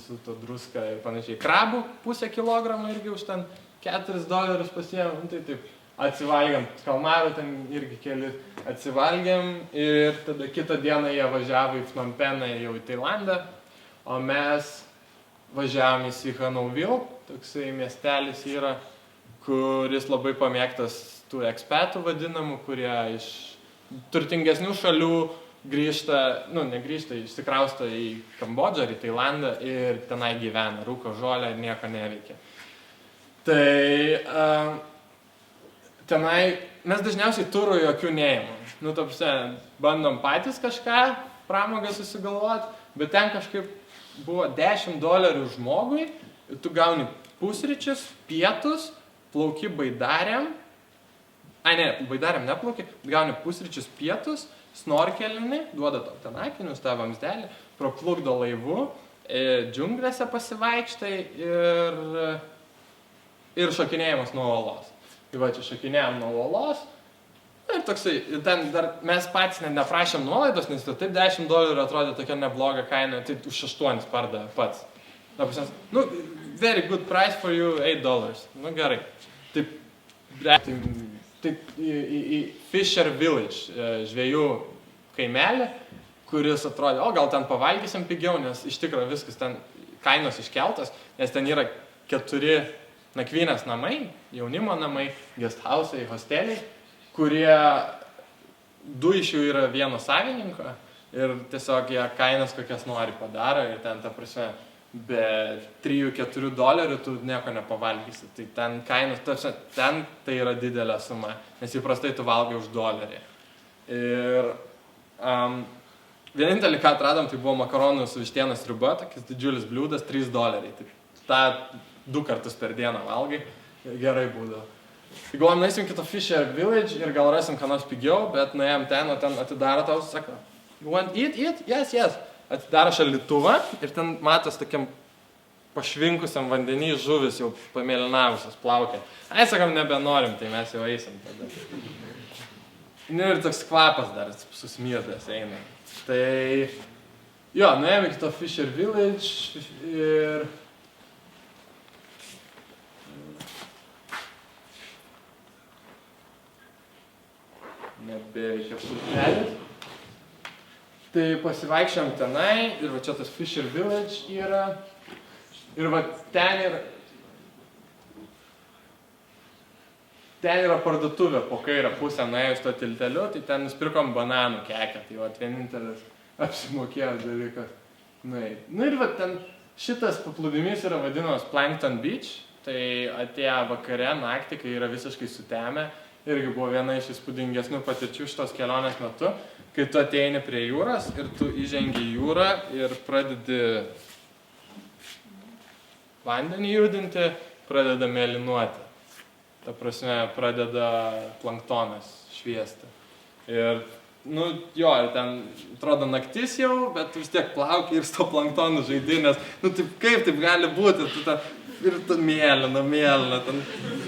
su to druska ir panašiai. Krabų pusę kilogramą irgi už ten $4 pasiėmėm, nu, tai taip atsivalgiam, kalmarų ten irgi keli atsivalgiam ir tada kitą dieną jie važiavo į Phnom Penhą jau į Tailandą, o mes važiavom į Sihanoukville, toksai miestelis yra, kuris labai pamėgtas tų ekspatų vadinamų, kurie iš turtingesnių šalių grįžta, negrįžta, išsikrausto į Kambodžą ar į Tailandą ir tenai gyvena, rūko žolę ir nieko neveikia. Tai tenai mes dažniausiai turų jokių neimam. Bandom patys kažką, pramogą susigalvoti, bet ten kažkaip buvo $10 žmogui, tu gauni pusryčius, pietus, plauki baidarėm, baidarėm neplauki, gauni pusryčius, pietus, snorkelinį, duoda tau ten akinius, tą vamsdelį, praplukdo laivu, džiunglėse pasivaikštai ir šokinėjimas nuo uolos. Tai va, čia šokinėjom nuo uolos ir toksai, ten dar mes patys neprašėm nuolaidos, nes taip $10 atrodė tokia nebloga kaina, tai už 8 pardavė pats. Very good price for you, $8. Gerai. Taip į Fisher Village, žvejų kaimelį, kuris atrodė, gal ten pavalgysim pigiau, nes iš tikrųjų viskas ten kainos iškeltas, nes ten yra 4 nakvynės namai, jaunimo namai, guesthausai, hosteliai, kurie 2 iš jų yra vieno savininko ir tiesiog jie kainas kokias nori padaro ir ten, ta prasme, be $3-4 tu nieko nepavalgysi. Tai ten kainos, ten tai yra didelė suma, nes įprastai tu valgai už $1. Ir vienintelį, ką atradom, tai buvo makaronų su vištienos sriuba, tokis didžiulis bliūdas, $3. Tai tą 2 kartus per dieną valgai, gerai būdavo. Tai galvom, nueisim kito Fisher Village ir gal rasim ką nors pigiau, bet nuėjom ten, o ten atidaro tau, sako, you want eat? Yes. Atidaro šaldytuvą ir ten matos tokiam pašvinkusiam vandenį žuvis jau pamėlynavusios plaukia. Sakam, nebenorim, tai mes jau eisim tada. Ir toks kvapas dar susmirdęs eina. Tai jo, nuėjome kito Fisher Village ir nebeveikia pultelis. Tai pasivaikščiam tenai ir va čia tas Fisher Village yra. Ir va ten yra parduotuvė po kairę pusę nuėjus to tilteliu, tai ten nusipirkom bananų kekę. Tai va vienintelis apsimokėjęs dalykas. Ir va ten šitas paplūdimys yra vadinamas Plankton Beach. Tai atėjo vakare naktį, kai yra visiškai sutemę. Irgi buvo viena iš įspūdingesnių patirčių šitos kelionės metu. Kai tu ateini prie jūros ir tu įžengi į jūrą ir pradedi vandenį judinti, pradeda mėlynuoti. Ta prasme, pradeda planktonas šviesti. Ir, ir ten atrodo naktis jau, bet tu vis tiek plauki ir su to planktonu žaidi, nes, kaip taip gali būti, ir tu mėlyna, ten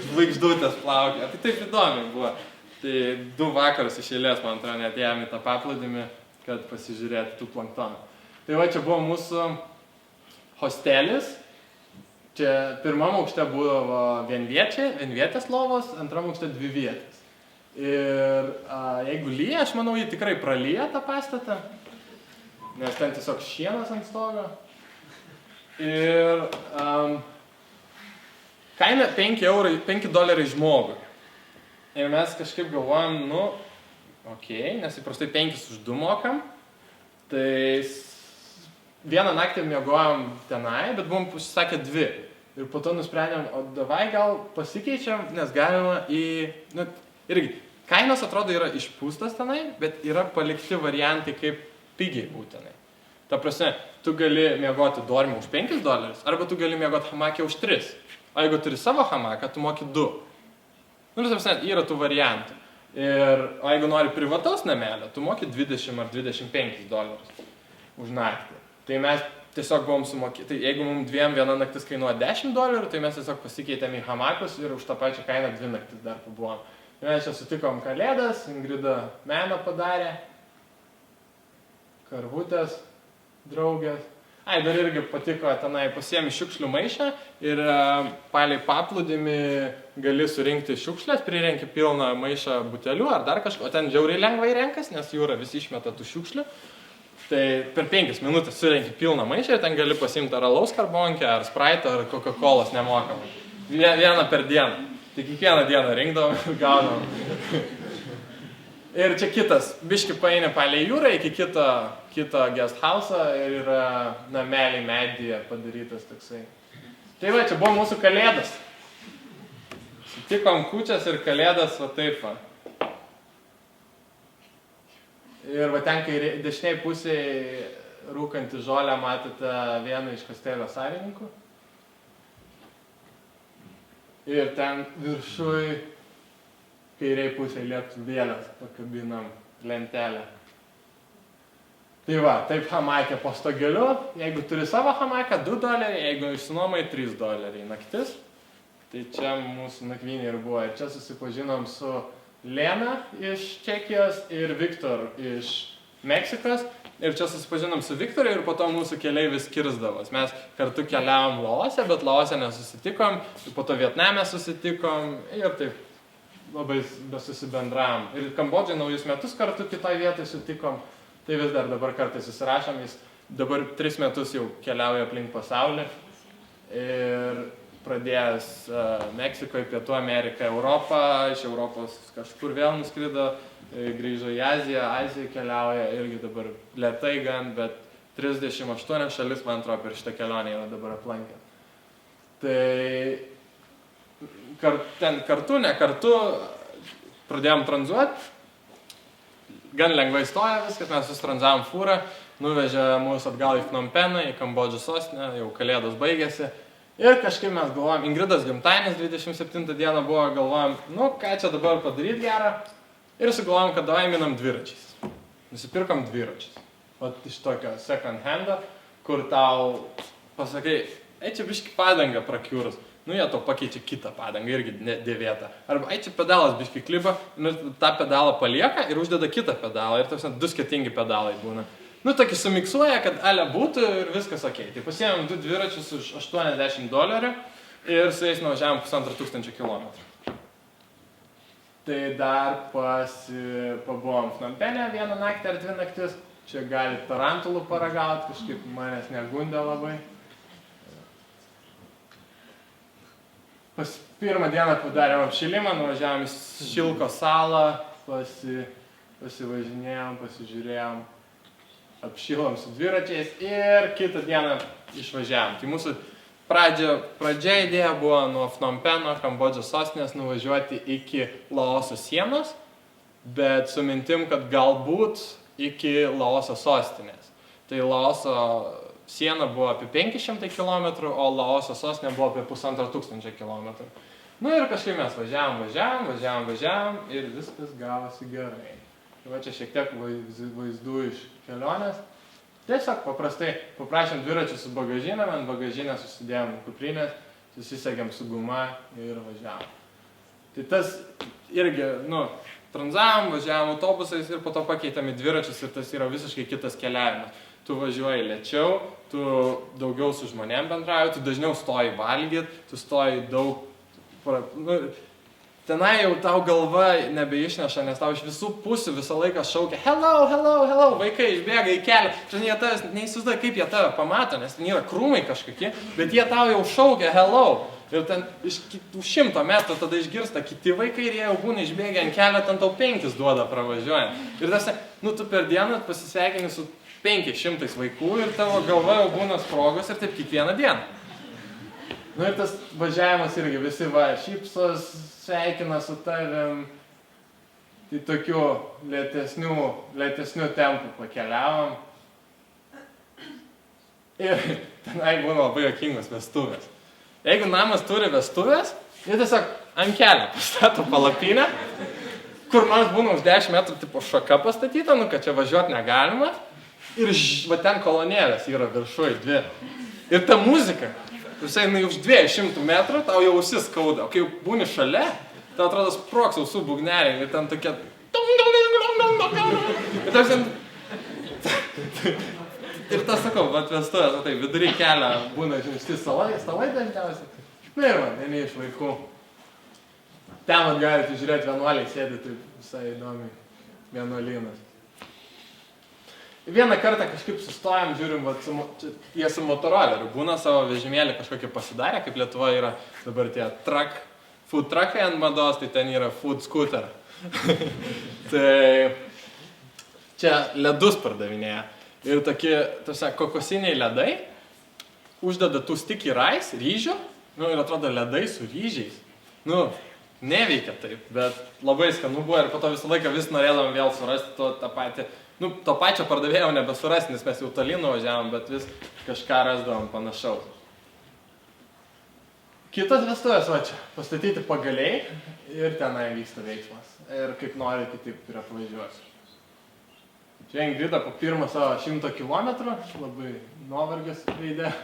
žvaigždutės plaukia. Tai taip įdomi buvo. Tai 2 vakarus iš eilės, man atrodo, atėjome į tą paplūdimį, kad pasižiūrėti tų planktonų. Tai va, čia buvo mūsų hostelis. Čia pirmam aukšte būdavo vienvietės lovos, antram aukšte 2 vietės. Ir jeigu lyja, aš manau, jį tikrai pralyja tą pastatą, nes ten tiesiog šienas ant stogo. Ir kaina $5 žmogui. Ir mes kažkaip galvojam, nes įprastai 5 už 2 mokam, tai vieną naktį miegojom tenai, bet buvom užsisakę 2. Ir po to nusprendėm, o davai gal pasikeičiam, nes galima irgi, kainos atrodo yra išpūstas tenai, bet yra palikti variantai, kaip pigiai būtinai. Ta prasme, tu gali miegoti dormį už $5, arba tu gali miegoti hamakė už 3. O jeigu turi savo hamaką, tu moki 2. Yra tų variantų. O jeigu nori privataus namelio, tu moki $20 ar $25 už naktį. Tai mes tiesiog buvom sumokėti. Tai jeigu mums 2 viena naktis kainuoja $10, tai mes tiesiog pasikeitėm į hamakus ir už tą pačią kainą 2 naktis dar pabuvom. Mes čia sutikom kalėdas, Ingrida meną padarė, karvutės, draugės. Ai, dar irgi patiko, tenai pasiemi šiukšlių maišą ir palei paplūdimį gali surinkti šiukšlės, prirenki pilną maišą butelių ar dar kažko, o ten žiauriai lengvai renkas, nes jūra visi išmeta tų šiukšlių. Tai per 5 minutės surenki pilną maišą ir ten gali pasiimti ar alaus karbonkę, ar Sprite, ar Coca-Colos nemokamai. Vieną per dieną. Tai kiekvieną dieną rinkdavom ir gaudavom. Ir čia kitas, biški paeini palei jūrą iki kito guest house'ą ir yra nameliai medyje padarytas toksai. Tai va, čia buvo mūsų kalėdas. Sutikom kūčias ir kalėdas va taip va. Ir va ten, kai dešiniai pusėje rūkantį žolę matote vieną iš kastėlio savininkų. Ir ten viršui kairiai pusėje lėktuvėlės pakabinam lentelę. Tai va, taip hamaikė po stogeliu. Jeigu turi savo hamaiką, $2, jeigu išsinuomai $3 naktis. Tai čia mūsų nakvynė ir buvo. Ir čia susipažinom su Lena iš Čekijos ir Viktor iš Meksikos. Ir čia susipažinom su Viktoru ir po to mūsų keliai vis kirsdavos. Mes kartu keliavom Laose, bet Laose nesusitikom. Ir po to Vietname susitikom ir taip labai besusibendravom. Ir Kambodžai naujus metus kartu kitoje vietoje sutikom. Tai vis dar dabar kartais susirašom. Jis dabar 3 metus jau keliauja aplink pasaulį. Ir pradėjęs Meksikoje, Pietų Ameriką, Europą. Iš Europos kažkur vėl nuskrido. Grįžo į Aziją, Aziją keliauja. Irgi dabar lėtai gan, bet 38 šalis, man atrodo, per šitą kelionę yra dabar aplankę. Tai ten kartu, ne kartu pradėjom tranzuoti, gan lengvai stoja viskas, mes susitranzavom fūrą, nuvežė mūsų atgal į Phnom Peną, į Kambodžos sostinę, jau kalėdos baigėsi ir kažkaip mes galvojom, Ingridos gimtadienis 27 dieną buvo, galvojom, nu ką čia dabar padaryti gerą ir sugalvojom, kad davai minam dviračiais. Nusipirkom dviračiais. Vat iš tokio second hando, kur tau pasakai, čia biški padangą prakiūrus. Nu, jie to pakeičia kitą padangą, irgi dėvėtą. Arba, čia pedalas biški kliba, nu, tą pedalą palieka ir uždeda kitą pedalą. Ir toks 2 skirtingi pedalai būna. Nu, tokį sumiksuoja, kad ale būtų ir viskas okei. Tai pasiėmėm 2 dviračius už $80 ir su jais nuvažiavom 1500 kilometrų. Tai dar pabuvom Phnom Penė 1 naktį ar 2 naktis. Čia gali tarantulų paragauti, kažkaip manęs negundė labai. Pirmą dieną padarėm apšilimą, nuvažiavom į Šilko salą, pasivažinėjom, pasižiūrėjom, apšilom su dviračiais ir kitą dieną išvažiavom. Tai mūsų pradžia idėja buvo nuo Phnom Peno, Kambodžos sostinės, nuvažiuoti iki Laoso sienos, bet su mintim, kad galbūt iki Laoso sostinės. Tai Laoso siena buvo apie 500 km, o Laoso sostinė buvo apie 1500 km. Nu ir kažkaip mes važiavom ir viskas gavosi gerai. Tai va čia šiek tiek vaizdų iš kelionės. Tiesiog paprastai paprašėm dviračių su bagažinėm, ant bagažinę susidėjom kuprinės, susisegėm su guma ir važiavom. Tai tas irgi, tranzavom, važiavom autobusais ir po to pakeitėm į dviračius ir tas yra visiškai kitas keliavimas. Tu važiuoji lėčiau, tu daugiau su žmonėm bendrauji, tu dažniau stoji valgyti, tu stoji daug... Tenai jau tau galva nebeišneša, nes tau iš visų pusių visą laiką šaukia hello, hello, hello, vaikai išbėga į kelią. Žinai, jie tavęs neįsivaizduoja, kaip jie tave pamato, nes ten yra krūmai kažkokie, bet jie tau jau šaukia hello. Ir ten iš 100 metrų tada išgirsta kiti vaikai ir jie jau būna išbėgę ant kelio, ten tau 5 duoda pravažiuojant. Ir tas, tu per dieną pasisveikini su 500 vaikų ir tavo galva jau būna sprogos ir taip kiekvieną dieną. Nu ir tas važiavimas irgi visi šypsos, sveikina su tavim. Tai tokiu lėtesniu tempu pakeliavom. Ir tenai būna labai juokingos vestuvės. Jeigu namas turi vestuvės, jie tiesiog ant kelio pastato palapinę, kur nors būna už 10 metrų tipo šaka pastatyta, kad čia važiuoti negalima. Ir va ten kolonėlės yra viršuj 2. Ir ta muzika, visai už 200 metrų tau jau ausis skauda, o kai jau būni šalia, tau atrodo sproks ausų būgneliai ir ten tokia... Ir tas sakau, vat vestuvės, tai vidury kelio būna, žinai, štai stalai dažniausiai. Na ir man, vieni iš vaikų. Ten man galite žiūrėti, vienuoliai sėdi, tai visai įdomiai, vienuolynas. Vieną kartą kažkaip sustojam, žiūrim, jie su motoroleriu būna savo vežimėlį kažkokį pasidarę, kaip Lietuva yra dabar tie food truckai ant mados, tai ten yra food scooter. Tai čia ledus pardavinėja. Ir tokie, kokosiniai ledai, uždeda tų sticky rice, ryžių, ir atrodo ledai su ryžiais. Neveikia taip, bet labai skanu buvo ir po to visą laiką vis norėdavom vėl surasti tą patį. To pačio pardavėjo nebesurasti, nes mes jau tolyn nuvažiavom, bet vis kažką rasdavom panašaus. Kitas vestuvės, va čia, pastatyti pagaliai ir tenai vyksta veiksmas. Ir kaip nori, kitaip ir apvažiuosiu. Čia Ingrida po pirmą savo 100 kilometrų, labai nuovargis veide.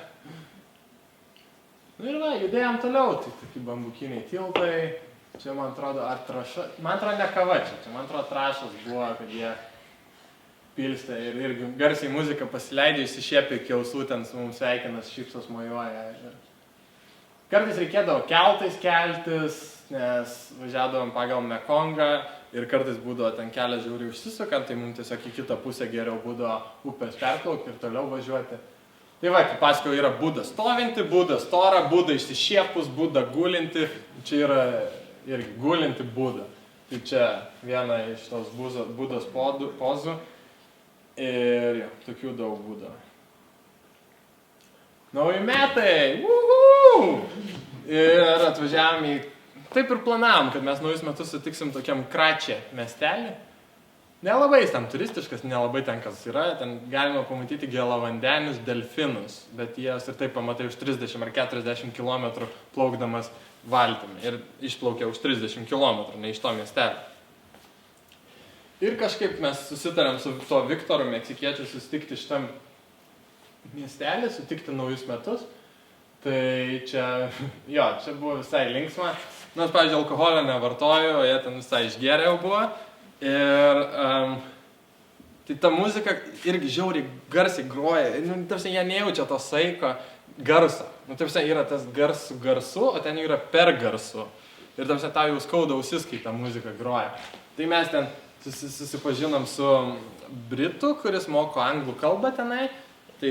Ir va, judėjom toliau, tai tokie bambukiniai tiltai. Čia, man atrodo, ar traša, man atrodo, ne kava čia, man atrodo, trašas buvo, kad jie pilstė ir irgi garsiai muziką pasileidžia, išsišiepė iki ausų, ten su mums sveikinas, šypsos mojuoja. Kartais reikėdavo keltais keltis, nes važiavom pagal Mekongą ir kartais būdavo ten kelias žiauriai užsisukant, tai mums tiesiog į kitą pusę geriau būdavo upės perplaukti ir toliau važiuoti. Tai va, kaip pasakau, yra būda stovinti, būda stora, būda išsišiepus, būda gulinti, čia yra irgi gulinti būda. Tai čia viena iš tos būdos pozų ir jo, tokių daug būdavo. Nauji metai! Uhu! Ir atvažiavom į... Taip ir planavom, kad mes naujus metus sutiksim tokiam Kračė miestelį. Nelabai jis ten turistiškas, nelabai ten kas yra. Ten galima pamatyti gėlavandenius delfinus, bet jas ir taip pamatai už 30 ar 40 km plaukdamas valtimi. Ir išplaukia už 30 km, ne iš to miestelio. Ir kažkaip mes susitarėm su to Viktoru meksikiečiu susitikti šitam miestelį, sutikti naujus metus. Tai čia, jo, čia buvo visai linksma. Nors, pavyzdžiui, alkoholio nevartoju, o jie ten visai išgėrė jau buvo. Ir tai ta muzika irgi žiauriai garsiai groja. Tarsi jie nejaučia to saiko garso. Tarsi yra tas garsu, o ten yra per garsu. Ir tarsi tau jau skauda ausis, kai ta muzika groja. Tai mes ten susipažinom su Britu, kuris moko anglų kalbą tenai. Tai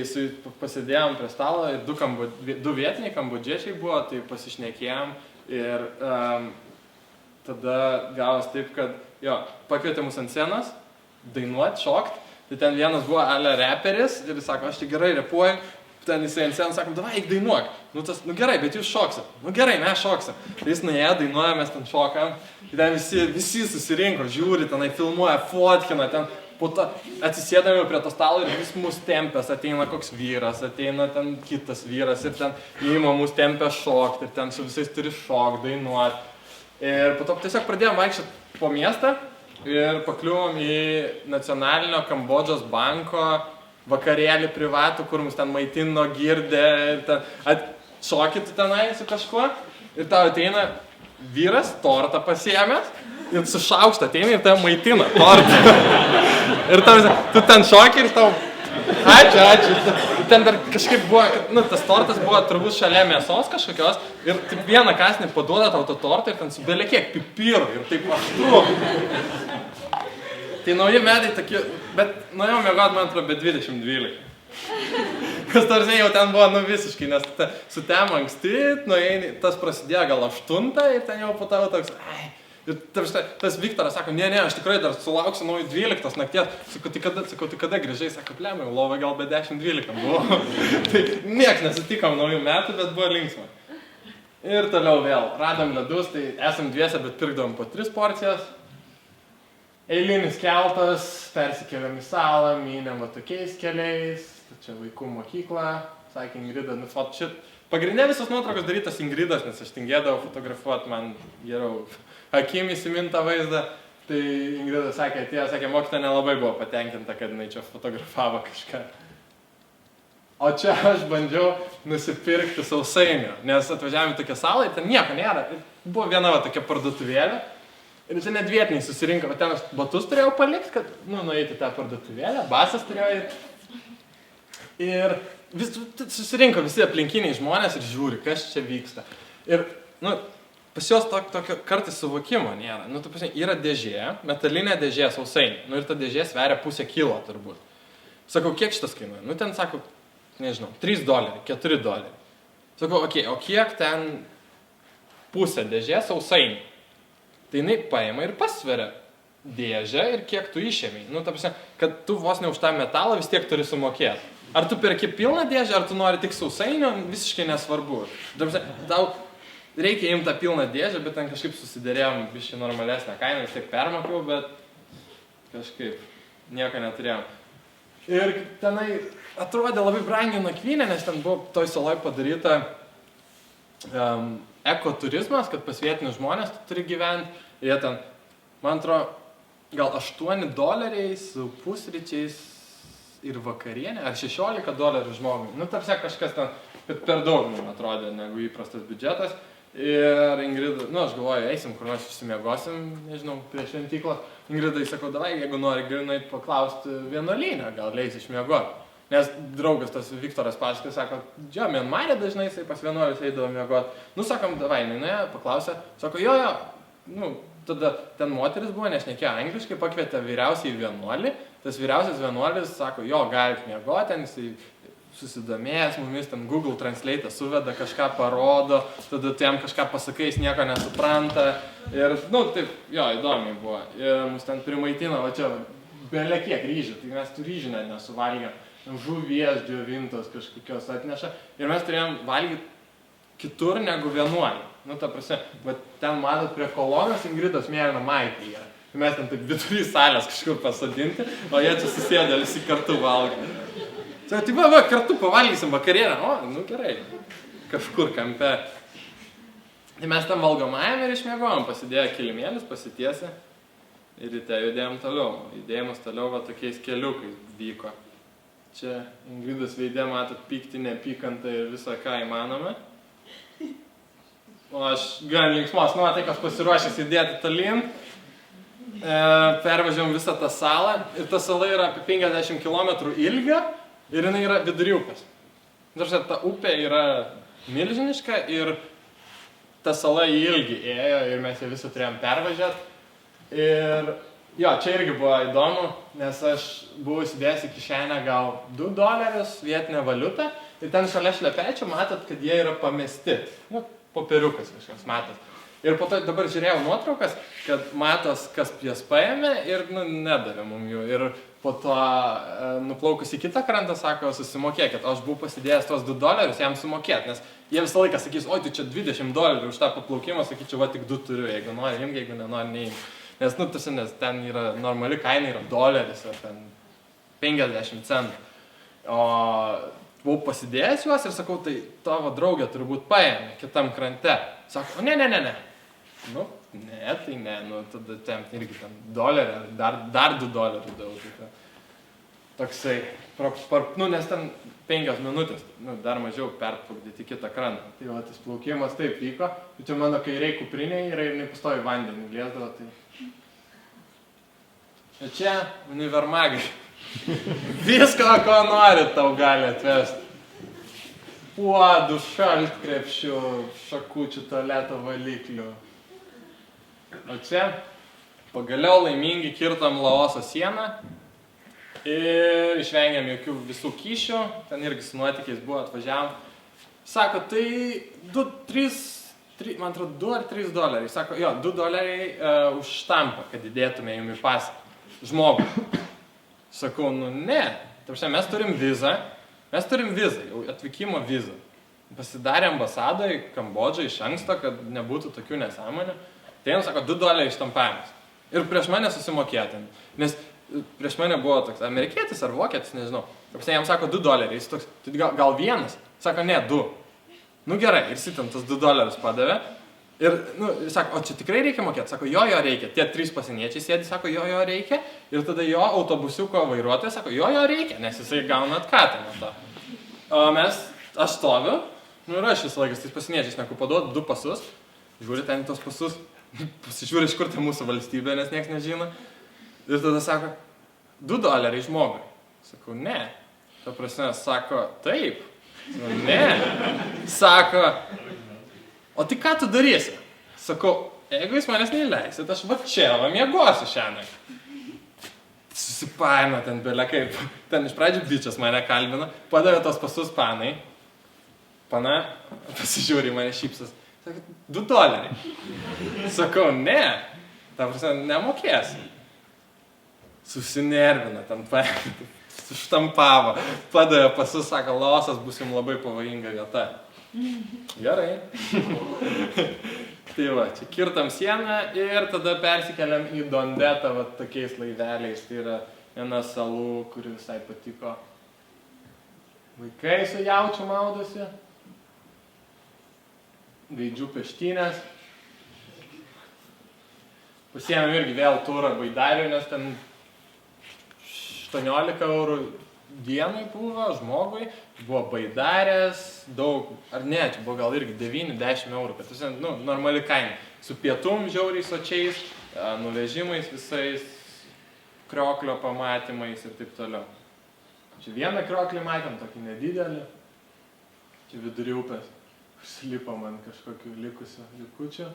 pasidėjom prie stalo ir du vietiniai kambodžiečiai buvo, tai pasišnekėjom ir tada gavos taip, kad jo, pakvietė mus ant scenos, dainuot, šokt, tai ten vienas buvo ale reperis ir jis sako, aš čia gerai repuoju, ten jisai ant scenos sakom, davai, eik dainuok, gerai, bet jūs šoksim, gerai, mes šoksim, tai jis nuėjo, dainuoja, mes ten šokam, ir ten visi susirinko, žiūri, tenai filmuoja, fotkina, ten po to atsisėdami prie to stalo ir vis mus tempės, ateina koks vyras, ateina ten kitas vyras ir ten įima mus tempė šokti ir ten su visais turi šokti, dainuoti. Ir po to tiesiog pradėjom vaikščioti po miestą ir pakliuvom į nacionalinio Kambodžos banko vakarėlį privatų, kur mus ten maitino, girdė ir ten šokit tenai su kažkuo ir tau ateina vyras, tortą pasiėmęs ir su šaukštą ateina ir tave maitina tortą. Ir tu ten šoki ir tau, ačiū. Ten dar kažkaip buvo, tas tortas buvo turbūt šalia mėsos kažkokios ir taip vieną kąsnį paduoda tau tą tortą ir ten su belekiek pipirų ir taip aštru. Tai nauji metai tokie, bet nuėjau miegot, man atrodo, be 2012. Kas tarsi jau ten buvo, visiškai, nes su tem anksti, tas prasidėjo gal 8 ir ten jau po tavo toks, ir tas Viktoras sako, ne, aš tikrai dar sulauksiu naujų 12 nakties. Sakau, tai kada grįžai? Sako, plemai, lova gal be 10-12 buvo. Tai nieks nesutikom naujų metų, bet buvo linksma. Ir toliau vėl, radom ledus, tai esam dviese, bet pirkdavom po 3 porcijas. Eilinis keltas, persikėlėm į salą, mynėm va tokiais keliais. Čia vaikų mokykla, sakė Ingrida, pagrindė visos nuotraukos darytas Ingridos, nes aš tingėdavau fotografuoti, man geriau akim įsimintą vaizdą. Tai Ingrida sakė, mokytoja nelabai buvo patenkinta, kad jinai čia fotografavo kažką. O čia aš bandžiau nusipirkti sausainių, nes atvažiavome į tokią salą ir ten nieko nėra. Buvo viena va tokia parduotuvėlė ir čia net vietiniai susirinko, o ten aš batus turėjau palikti, kad nueiti tą parduotuvėlę, basas turėjau ir Ir susirinko visi aplinkiniai žmonės ir žiūri, kas čia vyksta. Ir, nu, pas juos tokio kartais suvokimo nėra. Nu, yra dėžė, metalinė dėžė sausainių. Nu, ir ta dėžė sveria pusę kilo turbūt. Sakau, kiek šitas kainuoja? Nu, ten sako, nežinau, $3, $4. Sakau, okei, o kiek ten pusę dėžė sausainių? Tai jinai paima ir pasveria dėžę ir kiek tu išėmei. Nu, ta prasme, kad tu vos ne už tą metalą vis tiek turi sumokėti. Ar tu perki pilną dėžę, ar tu nori tik sausainių, visiškai nesvarbu. Ta prasme, tau reikia imti tą pilną dėžę, bet ten kažkaip susidėrėjom biškai normalesnę kainą, vis tiek permokiau, bet kažkaip nieko neturėjom. Ir tenai atrodė labai brangi nakvynė, nes ten buvo toj saloj padaryta ekoturizmas, kad pas vietinius žmonės tu turi gyventi. Jie ten, man atrodo, gal $8 su pusryčiais ir vakarienė, ar $16 žmogui. Nu, tarsi kažkas ten per daug, man atrodė, negu įprastas biudžetas. Ir Ingrida, nu, aš galvoju, eisim, kur nors išsimiegosim, nežinau, prieš šventyklą. Ingridai sakau, davai, jeigu nori, gali nueit paklausti vienuolyną, gal leis išmiegoti. Nes draugas tas Viktoras Paškas sako, jo, Mianmare dažnai jisai pas vienuolius eidavo miegoti. Nu, sakom, davai, nuėjo, paklausė, sako, jo, nu, tada ten moteris buvo, nešnekėjo angliškai, pakvietė vyriausiai vienuolį. Tas vyriausias vienuolis sako, jo, galit miegoti, ten jisai susidomėjęs mumis, ten Google Translate suveda, kažką parodo, tada tu jam kažką pasakai, jis nieko nesupranta. Ir, nu, taip, jo, įdomiai buvo. Ir mus ten primaitino, va čia, belė kiek ryžių, tai mes tų ryžių net nesuvalgėm. Žuvies džiovintos kažkokios atneša. Ir mes turėjom valgyti kitur negu vienuolį. Nu, ta prasme, bet ten matot prie kolonos Ingridos mėlyna maikė yra. Mes ten taip vidury salės kažkur pasodinti, o jie čia susėdė visi kartu valgė. Tai va, kartu pavalgysim vakarienę. O, nu gerai, kažkur kampe. Tai mes tam valgomajam ir išmiegojom, pasidėjo kilimėlis, pasitiesė ir ryte judėjom toliau. Judėjimas toliau va tokiais keliukais vyko. Čia Ingridos veidė matot pyktį, nepykantą ir visą ką įmanome. O aš gan linksmos nuotaikos pasiruošęs judėti tolyn. Pervažiavom visą tą salą ir ta sala yra apie 50 km ilgio. Ir jinai yra vidury upės. Dažnai ta upė yra milžiniška ir ta sala į ilgį ėjo ir mes ją visą turėjom pervažiuoti. Ir jo, čia irgi buvo įdomu, nes aš buvau įsidėjęs į kišenę gal $2 vietinę valiutą ir ten šalia šlepečių matot, kad jie yra pamesti. Nu, popieriukas kažkas matot. Ir po to dabar žiūrėjau nuotraukas, kad matos, kas jas paėmė ir nu, nedavė mum jų. Ir po to nuplaukus į kitą krantą, sako, susimokėkit. O aš buvau pasidėjęs tos $2 jam sumokėti, nes jie visą laiką sakys, oi, tu čia $20 už tą paplaukimą, sakyčiau, va, tik 2 turiu, jeigu nori imk, jeigu nenori neimk. Nes, nu, nes ten yra normali kaina, yra $1 ar ten 50 centų. O buvau pasidėjęs juos ir sakau, tai tavo draugė turbūt paėmė kitam krante. Sako, ne. Nu, ne, tai ne, nu, tada ten irgi ten $1, dar $2 daug. Toksai, nu, nes ten 5 minutės, nu, dar mažiau perplukdyti kitą krantą. Tai va, tas plaukimas taip vyko, tai čia mano kairiai kupriniai yra ir nepastovi vandenį liesdavo, tai... Ir čia univermagai. Visko, ko nori, tau gali atvesti. Puodų, šaltkrepšių, šakučių, tualeto valiklių. O čia pagaliau laimingi kirtom Laoso sieną ir išvengėm jokių visų kyšių, ten irgi su nuotykiais buvo, atvažiavom. Sako, tai 2 ar $3. Sako, jo, $2 už štampą, kad įdėtume jum į pasą žmogų. Sakau, nu ne, mes turim vizą, jau atvykimo vizą. Pasidarė ambasadoje Kambodžą iš anksto, kad nebūtų tokių nesąmonių. Tai jiems sako, $2 ištampavimas. Ir prieš mane susimokėti. Nes prieš mane buvo toks amerikietis ar vokietis, nežinau. Jiems sako $2. Jis toks, tai gal vienas? Sako, ne, 2. Nu gerai, ir sitam tas $2 padavė. Ir, nu, sako, o čia tikrai reikia mokėti? Sako, jo reikia. Tie 3 pasieniečiai sėdi, sako, jo reikia. Ir tada jo autobusiuko vairuotojas sako, jo reikia, nes jisai gauna atkatą nuo to. O aš stoviu, nu ir aš visą laikas tais pasieniečiais neku paduodu 2 pasus. Žiūri ten tos pasus. Pasižiūrė, iš kur tai mūsų valstybė, nes nieks nežino. Ir tada sako, $2 žmogui. Sakau, ne. Ta prasme, sako, taip. Ne. Sako, o tai ką tu darysi? Sakau, jeigu jūs manęs neįleisit, aš va čia, va miegosiu šiandien. Susipaino ten belė kaip. Ten iš pradžių bičias mane kalbino, padavė tos pasus panai. Pana pasižiūri, mane šypsas. Sakau, $2. Sakau, ne. Ta prasme, nemokėsi. Susinervina ten, suštampavo. Padavė pasus, sako, Laosas bus jums labai pavojinga vieta. Gerai. Tai va, čia kirtam sieną ir tada persikeliam į Dondetą, va, tokiais laiveliais. Tai yra viena salų, kuri visai patiko. Vaikai su jaučiu maudosi. Gaidžių peštynės. Pasiėmėm irgi vėl turą baidarių, nes ten 18 eurų dienai buvo žmogui. Buvo baidarės, daug, ar ne, čia buvo gal irgi 9-10 eurų, bet visai, normali kaina. Su pietum žiauriai sočiais, nuvežimais visais, krioklio pamatymais ir taip toliau. Čia vieną krioklį matėm, tokį nedidelį. Čia vidury upės. Užsilipo man kažkokiu likusiu likučiu.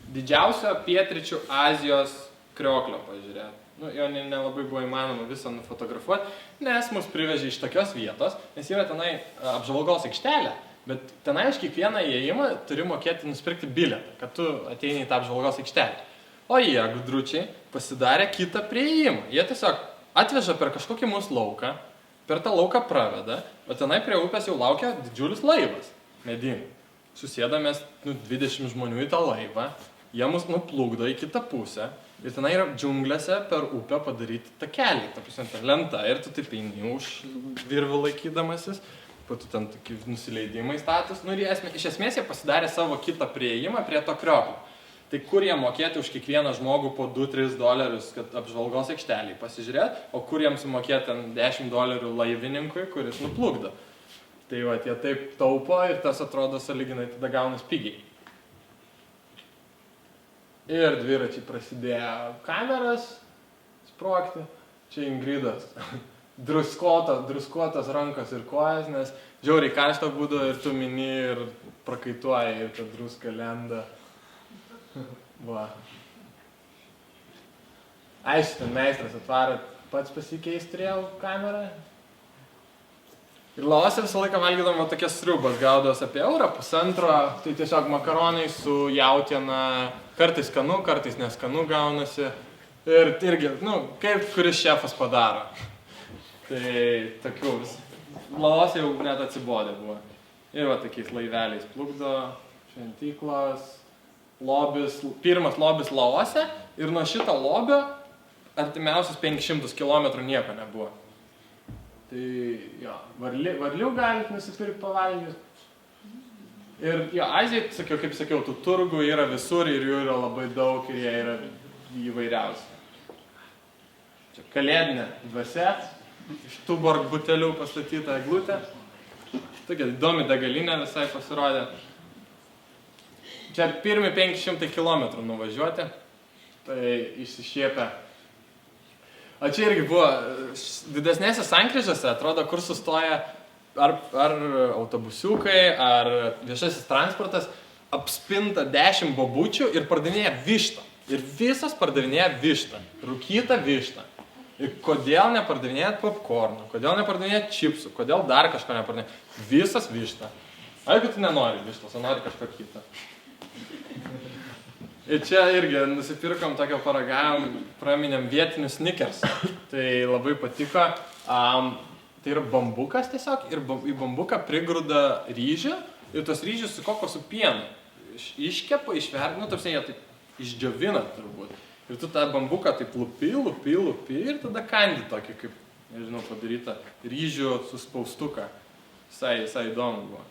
Didžiausio pietryčių Azijos krioklio pažiūrėt. Jo nelabai buvo įmanoma visą nufotografuoti, nes mus privežė iš tokios vietos, nes yra tenai apžvalgos aikštelė, bet tenai iš kiekvieną įėjimą turi mokėti nusipirkti bilietą, kad tu ateini į tą apžvalgos aikštelę. O jie, gudručiai, pasidarė kitą prieėjimą. Jie tiesiog atveža per kažkokį mūsų lauką, per tą lauką praveda, o tenai prie upės jau laukia didžiulis laivas, medinį. Susėdamės 20 žmonių į tą laivą, jie mus nuplukdo į kitą pusę. Ir tenai yra džiunglėse per upę padaryti takelį, ta prasme, ten lenta ir tu taip eini už virvių laikydamasis, po tu ten tokį nusileidimai status. Ir iš esmės jie pasidarė savo kitą prieėjimą prie to krioklio. Tai kur jie mokėti už kiekvieną žmogų po $2-3, kad apžvalgos aikšteliai pasižiūrėt, o kur jiems sumokėti ten $10 laivininkui, kuris nuplukdo. Tai va, jie taip taupo ir tas atrodo sąlyginai tada gaunas pigiai. Ir dviračiai prasidėjo kameras sprogti. Čia Ingridos druskuotas rankos ir kojas, nes žiauriai karšto būdo ir tu mini ir prakaituoji ir ta druska lenda. Va. Aišku, ten meistras atvarė, pats pasikeist turėjau kamerą. Ir Laose visą laiką valgydama tokias sriubas, gaudos apie €1.50, tai tiesiog makaronai su jautiena, kartais skanu, kartais neskanu gaunasi. Ir irgi, kaip kuris šefas padaro. Tai tokių vis. Laose jau net atsibodė buvo. Ir va tokiais laiveliais plukdo, šventyklos, lobis, pirmas lobis Laose ir nuo šito lobio artimiausius 500 km nieko nebuvo. Tai jo, varlių galit nusipirkti pavalgyti. Ir jo, Azijai, kaip sakiau, tų turgų yra visur ir jų yra labai daug ir jie yra įvairiausi. Čia kalėdinė dvasia, iš Tuborg butelių pastatyta eglutė. Tokia įdomi degalinė visai pasirodė. Čia pirmi 500 km nuvažiuoti, tai išsišiepia. O čia irgi buvo didesnėse sankryžose, atrodo, kur sustoja ar autobusiukai, ar viešasis transportas, apspinta 10 bobučių ir pardavinėja vištą. Ir visas pardavinėja vištą, rūkytą vištą. Ir kodėl nepardavinėjat popkornų, kodėl nepardavinėjat čipsų, kodėl dar kažko nepardavinėjat. Visas vištą. O jeigu tu nenori vištos, o nori kažko kitą. Ir čia irgi nusipirkom tokio paragavom, praminėm vietinius Snickers. Tai labai patiko. Tai yra bambukas tiesiog ir į bambuką prigrūda ryžių ir tos ryžius su kokosų pienu. Iškepa, išvertina, tarsi jie taip išdžiovina turbūt. Ir tu tą bambuką taip lupi ir tada kandi tokį, kaip, nežinau, padarytą ryžių suspaustuką. Visai įdomu buvo.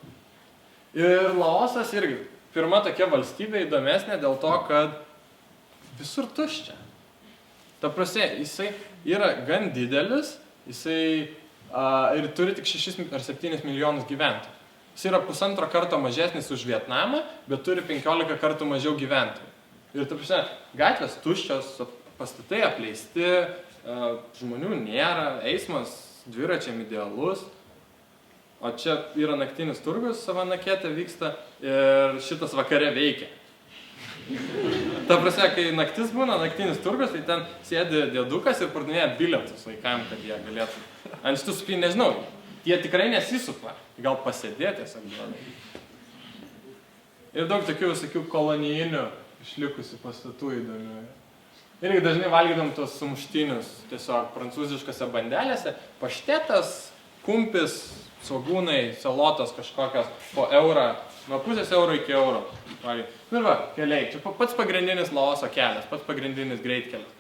Ir Laosas irgi. Pirma tokia valstybė įdomesnė dėl to, kad visur tuščia. Ta prasme, jisai yra gan didelis, jisai ir turi tik 6 ar 7 milijonus gyventojų. Jisai yra 1,5 karto mažesnis už Vietnamą, bet turi 15 kartų mažiau gyventojų. Ir ta prasme, gatvės tuščios, pastatai apleisti, žmonių nėra, eismas dviračiam idealus, o čia yra naktinis turgus, Savanakete vyksta ir šitas vakare veikia. Ta prasme, kai naktis būna, naktinis turgus, tai ten sėdi dėdukas ir pardavinėja bilietus vaikam, kad jie galėtų. Ant šitų supį, nežinau, jie tikrai nesisupa, gal pasėdėti tiesiog duoda. Ir daug tokių visokių kolonijinių išlikusių pastatų įdomių. Irgi dažnai valgydam tos sumuštinius tiesiog prancūziškose bandelėse, paštetas, kumpis, svogūnai, salotos kažkokios po eurą, nuo pusės euro iki euro. Nu ir va, keliai, čia pats pagrindinis Laoso kelias, pats pagrindinis greitkelis.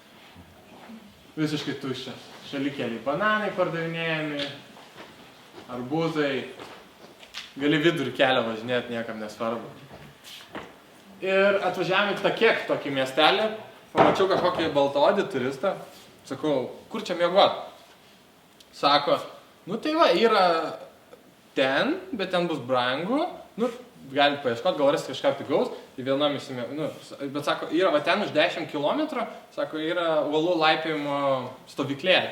Visiškai tuščias. Šalikeliai bananai pardavinėjami, arbūzai, gali vidurį kelią važinėti, niekam nesvarbu. Ir atvažiavome į Takek, tokį miestelį, pamačiau kažkokį baltaodį turistą, sakau, kur čia miegot? Sako, nu tai va, yra ten, bet ten bus brangu, nu, galit paieškoti, gal rasti kažką pigaus, tai vienam bet sako, yra va ten už 10 km, sako, yra uolų laipiojimo stovyklėlė.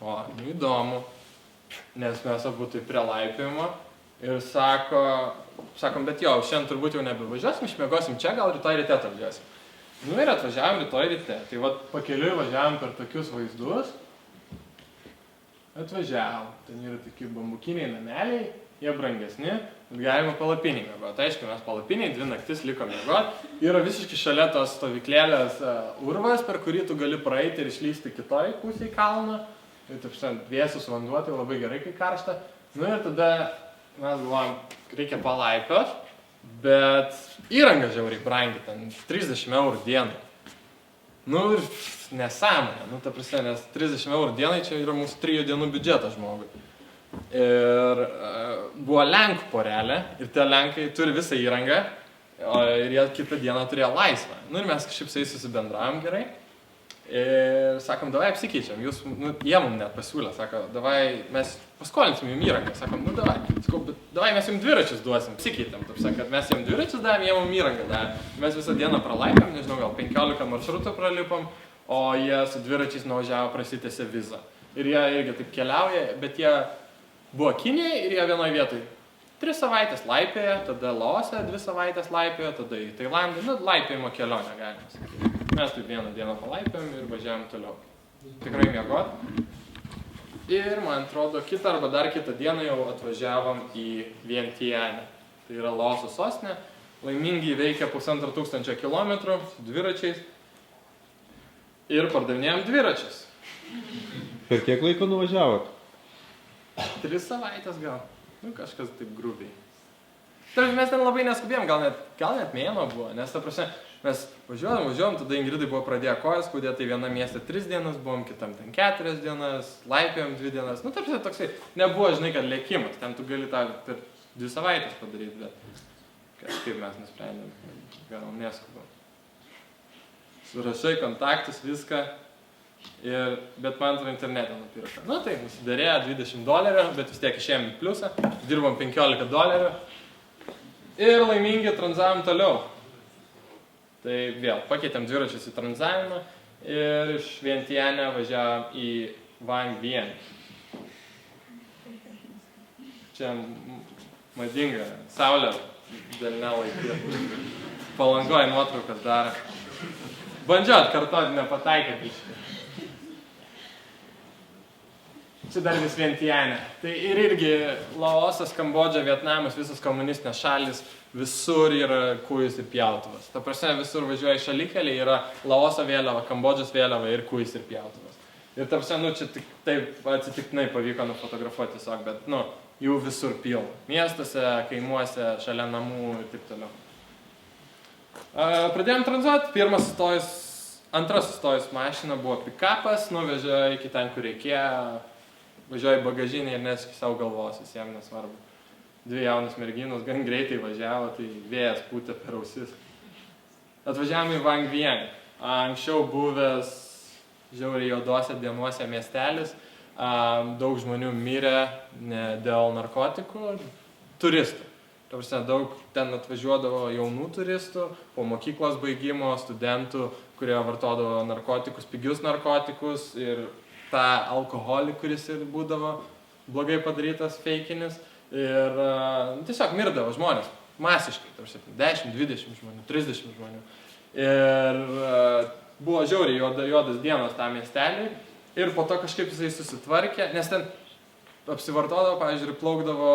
O, nu įdomu, nes mes abu tai prie laipiojimo ir sakom, bet jo, šiandien turbūt jau nebevažiuosim, išmiegosim čia, gal rytoj ryte atvažiuosim. Nu ir atvažiavom rytoj ryte, tai va pakeliui važiavom per tokius vaizdus, atvažiavom, ten yra tokie bambukiniai nameliai, jie brangesni, bet galima palapiniai miegot. Tai aišku, mes palapiniai 2 naktis liko miegot. Yra visiškai šalia tos stovyklėlės urvas, per kurį tu gali praeiti ir išlysti kitoj pusėj kalno. Tai taip šiandien vėsus vanduo, tai labai gerai, kai karšta. Nu ir tada mes galvojam, reikia palaipiot, bet įranga žiauriai brangi, ten 30 eurų dienai. Nu ir nesąmonė, nu ta prasme, nes 30 eurų dienai čia yra mūsų 3 dienų biudžetas žmogui. Ir buvo Lenkų porelė ir tie Lenkai turi visą įrangą ir jie kitą dieną turėjo laisvą. Nu ir mes kažkaip su jais susibendravom gerai ir sakom, davai apsikeičiam, jie mums net pasiūlė, sako, davai mes paskolinsim jums įrangą, sakom, nu davai, sakau, bet davai mes jums dviračius duosim, apsikeitėm, taip sakant, mes jiems dviračius davėm, jie mums įrangą davėm, mes visą dieną pralaipėm, nežinau, gal 15 maršrutų pralipom, o jie su dviračiais nuvažiavo, prasitėsi vizą. Ir jie irgi taip keliauja, bet jie buvo Kinijai ir jie vienoje vietoje 3 savaitės laipiojo, tada Laose 2 savaitės laipiojo, tada į Tailandą, nu, laipiojimo kelionę galima sakyti. Mes taip 1 dieną palaipėjom ir važiavom toliau. Tikrai miegot. Ir, man atrodo, kitą arba dar kitą dieną jau atvažiavom į Vientianę. Tai yra Laoso sostinė. Laimingi veikia 1500 kilometrų su dviračiais. Ir pardavinėjom dviračius. Per kiek laiko nuvažiavot? 3 savaitės gal. Nu, kažkas taip grubiai. Tarp, mes ten labai neskubėjom, gal net mėnuo buvo, nes ta prasme, mes važiuojam, tada Ingridai buvo pradėję kojas skaudėti, tai vienam mieste 3 dienas buvom, kitam ten 4 dienas, laipėjom 2 dienas. Nu, tarp, toksai, nebuvo, žinai, kad lėkimas, ten tu gali tą per 2 savaitės padaryti, bet kažkaip mes nusprendėm, gal neskubam. Surašai kontaktus, viską. Bet man atrodo internete nupirko. Nu tai, nusidarėjo $20, bet vis tiek išėjom į pliusą, dirbom $15 ir laimingi tranzavom toliau. Tai vėl, pakeitėm dviračius į tranzavimą ir iš Vientianę važiavom į Vang Vien. Čia madinga, saulė delne laikė. Palangoj nuotraukas daro. Bandžiau atkartoti, nepataikėt iškai. Čia dar vis Vientianė. Tai ir irgi Laosas, Kambodža, Vietnamas, visas komunistinės šalis, visur yra kūjis ir pjautuvas. Ta prasme, visur važiuoja šalikeliai, yra Laoso vėliava, Kambodžos vėliava ir kūjis ir pjautuvas. Ir ta prasme, čia tik taip atsitiktinai pavyko nufotografuoti tiesiog, bet, jų visur pilna. Miestuose, kaimuose, šalia namų ir taip toliau. Pradėjom tranzuoti, antras sustojus mašina buvo pikapas, nuvežė iki ten, kur reikėjo. Važiuoja į bagažinį ir neški savo galvos, visiems nesvarbu. 2 jaunas merginos gan greitai važiavo, tai vėjas pūtė per ausis. Atvažiavome į Vang Vien. Anksčiau buvęs žiauriai juodose dienuose miestelis. Daug žmonių mirė dėl narkotikų, turistų. Ta prasme, daug ten atvažiuodavo jaunų turistų, po mokyklos baigimo, studentų, kurie vartodavo narkotikus, pigius narkotikus ir tą alkoholį, kuris ir būdavo blogai padarytas, feikinis. Ir tiesiog mirdavo žmonės, masiškai, 10, 20 žmonių, 30 žmonių. Ir buvo žiauriai juodas dienos tą miestelį. Ir po to kažkaip jisai susitvarkė, nes ten apsivartodavo, pavyzdžiui, ir plaukdavo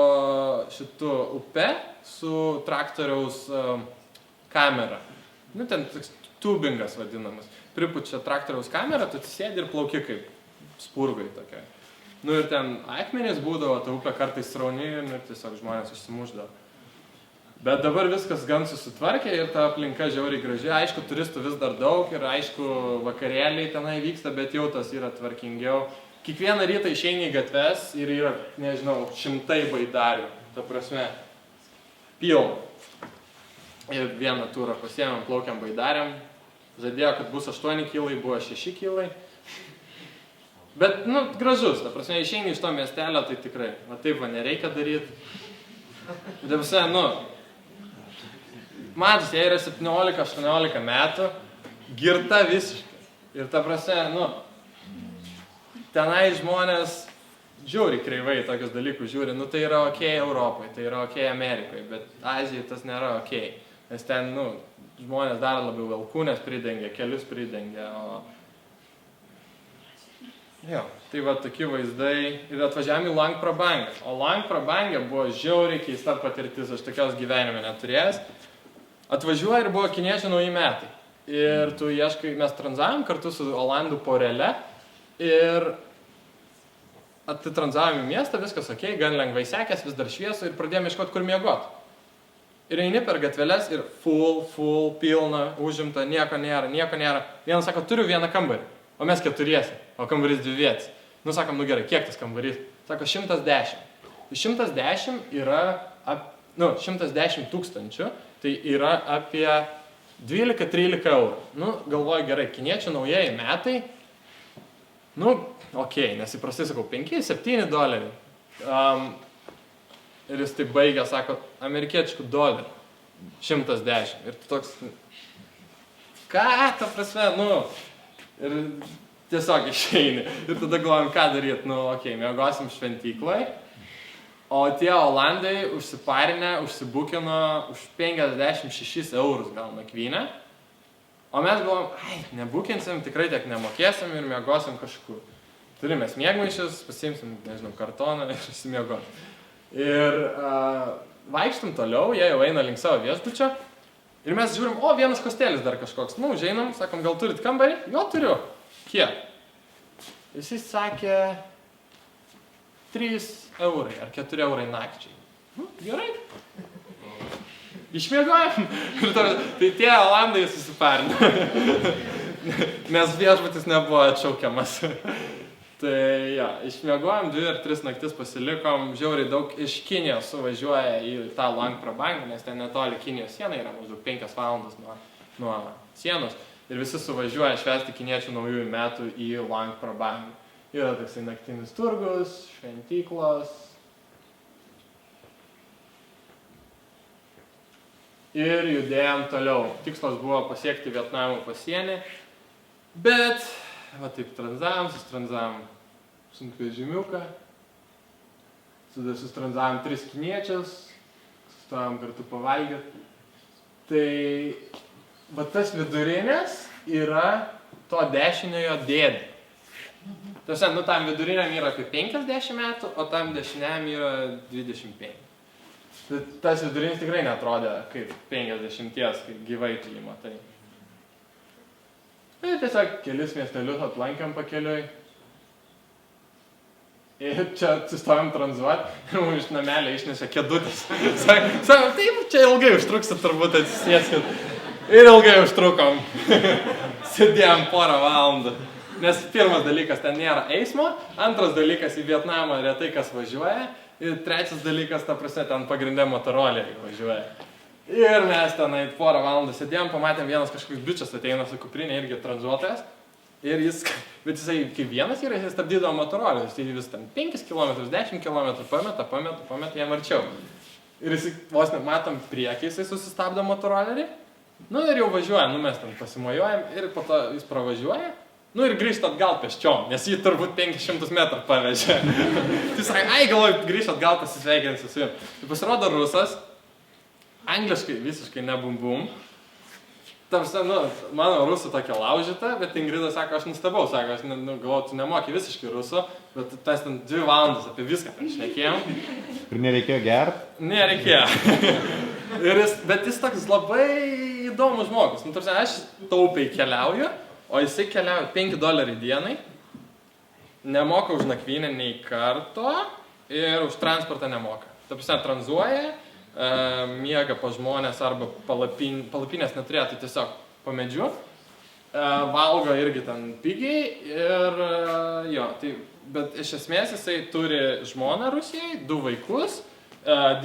šitų upe su traktoriaus kamera. Nu, ten tubingas vadinamas. Pripučia traktoriaus kamerą, tu atsisėdi ir plauki kaip spurgai tokia. Nu ir ten akmenys būdavo, ta upė kartais srauni ir tiesiog žmonės užsimuždavo. Bet dabar viskas gan susitvarkė ir ta aplinka žiauriai graži. Aišku, turistų vis dar daug ir aišku, vakarėliai tenai vyksta, bet jau tas yra tvarkingiau. Kiekvieną rytą išeini į gatves ir yra, nežinau, 100 baidarių. Ta prasme, pilna. Ir vieną turą pasiėmėm, plaukiam baidariam. Žadėjo, kad bus 8 kilai, buvo 6 kilai. Bet, nu, gražus, ta prasme, išeini iš to miestelio, tai tikrai, va taip va nereikia daryti. Ta prasme, nu, matas, jie yra 17-18 metų, girta visiškai. Ir ta prasme, nu, tenai žmonės žiūri kreivai tokius dalykus, žiūri, nu, tai yra ok Europoje, tai yra ok Amerikoje, bet Azijai tas nėra ok. Nes ten, nu, žmonės dar labiau alkūnės pridengia, kelius pridengia, o... Jo, tai va tokie vaizdai ir atvažiavome į Luang Prabangą. O Luang Prabangė buvo žiauriai keista patirtis, aš tokios gyvenime neturėjęs. Atvažiuoja ir buvo kiniečių nauji metai. Ir tu ieškai, mes tranzavom kartu su olandų porele ir atitranzavom į miestą, viskas ok, gan lengvai sekės, vis dar šviesu ir pradėjome ieškoti, kur miegot. Ir eini per gatveles ir full, pilna, užimta, nieko nėra. Vienas sako, turiu vieną kambarį, o mes 4, o kambarys 2 vietas. Nu, sakom, nu gerai, kiek tas kambarys? Sako, 110. 110 yra, 110 000, tai yra apie 12-13 eurų. Nu, galvoju, gerai, kiniečių naujieji metai, nu, ok, nes įprastai sakau, 5-7 doleriai. Ir jis taip baigia, sako, amerikiečių dolerių, 110. Ir tu toks, ką, ta prasme, nu, ir tiesiog išeini. Ir tada galvojam, ką daryti, nu, ok, miegosim šventyklai, o tie olandai užsiparinę, užsibukino už 56 eurus gal nakvynę, o mes galvojam, nebukinsim, tikrai tiek nemokėsim ir miegosim kažkur. Turime miegmaišius, pasiimsim, nežinau, kartoną ir išsimiegosim. Ir vaikštum toliau, jie jau eina link savo viešbučio ir mes žiūrim, o vienas hostelis dar kažkoks. Nu, žinom, sakom, gal turit kambarį? Jo, turiu. Kiek? Jisai sakė 3 eurai ar 4 eurai nakčiai. Nu, gerai. Išmiegojom. Tai tie olandai susiparino. Nes viešbutis nebuvo atšaukiamas. Tai ja, išmiegojom 2 ar 3 naktis pasilikom, žiauriai daug iš Kinijos suvažiuoja į tą Luang Prabangą, nes ten netoli Kinijos siena yra maždaug 5 valandas nuo sienos ir visi suvažiuoja švęsti kiniečių naujųjų metų į Luang Prabangą. Yra toksai naktinis turgus, šventyklos. Ir judėjom toliau. Tikslas buvo pasiekti Vietnamo pasienį, bet va taip sustranzavom sunkvežimiuką, sustranzavom 3 kiniečius, sustojom kartu pavalgyti. Tai va tas vidurinės yra to dešiniojo dėdė. Tarsi, nu tam viduriniam yra apie 50 metų, o tam dešiniam yra 25. Tai tas vidurinis tikrai netrodė kaip 50, kaip gyvai tu jį matai. Ir tiesiog kelis miestelius aplankėm pakeliui. Ir čia sustojom tranzuoti ir mums iš namelio išnešė kėdutės. Sako, taip, čia ilgai užtruksit turbūt atsisėskit. Ir ilgai užtrukom. Sėdėjom porą valandų. Nes pirmas dalykas, ten nėra eismo, antras dalykas, į Vietnamą retai kas važiuoja. Ir trečias dalykas, ta prasme, ten pagrindė motoroleriai važiuoja. Ir mes tenai porą valandų sėdėjom, pamatėm vienas kažkoks bičas ateina su kuprinė irgi tranzuotojas. Ir bet jisai kaip vienas yra, jis stabdydavo motorolerius, tai vis ten 5 km, 10 km pameta jam arčiau. Ir jis vos net matom priekį, jisai susistabdo motorolerį Nu ir jau važiuoja, nu mes ten pasimojuojam ir po to jis pravažiuoja. Nu ir grįžta atgal pėsčiom, nes jį turbūt 500 metrų pavežė. Tai sakai, ai galvoju, grįžta atgal pasisveikinti su jum. Tai pasirodo rusas, angliškai visiškai nebumbum. Tarsi, nu, mano rusų tokia laužyta, bet Ingrida sako, aš nustebau, sako, aš galvoju, tu nemoki visiškai rusų, bet tas ten 2 valandas apie viską šnekėjom. Ir nereikėjo gert? Nereikėjo. Bet jis toks labai įdomus žmogus. Nu, tarsi, aš taupiai keliauju, o jisai keliauja $5 dienai, nemoka už nakvynę nei karto ir už transportą nemoka. Ta prasme, tranzuoja, miega pa žmonės arba palapinės neturėtų tiesiog po medžiu, valgo irgi ten pigiai ir jo, tai, bet iš esmės jisai turi žmoną Rusijai, 2 vaikus,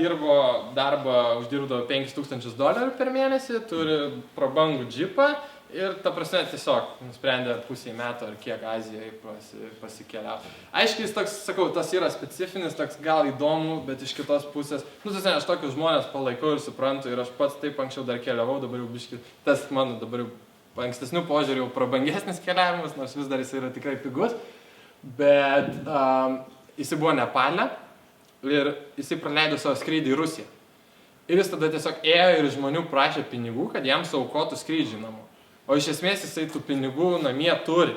dirbo darbą, uždirbdavo $5,000 per mėnesį, turi prabangų džipą ir, ta prasme, tiesiog nusprendė pusę metų ar kiek Azijoje pasikeliauti. Aiškiai, jis toks, sakau, tas yra specifinis, toks gal įdomu, bet iš kitos pusės, nu, tas ne, aš tokius žmonės palaikau ir suprantu ir aš pats taip anksčiau dar keliavau, dabar jau biški, tas mano dabar jau ankstesnių požiūrį jau prabangesnis keliavimas, nors vis dar jis yra tikrai pigus, bet jis buvo Nepale ir jis praleido savo skrydį į Rusiją. Ir jis tada tiesiog ėjo ir žmonių prašė pinigų, kad jam suaukotų skrydžių namo. O iš esmės jisai tų pinigų namie turi.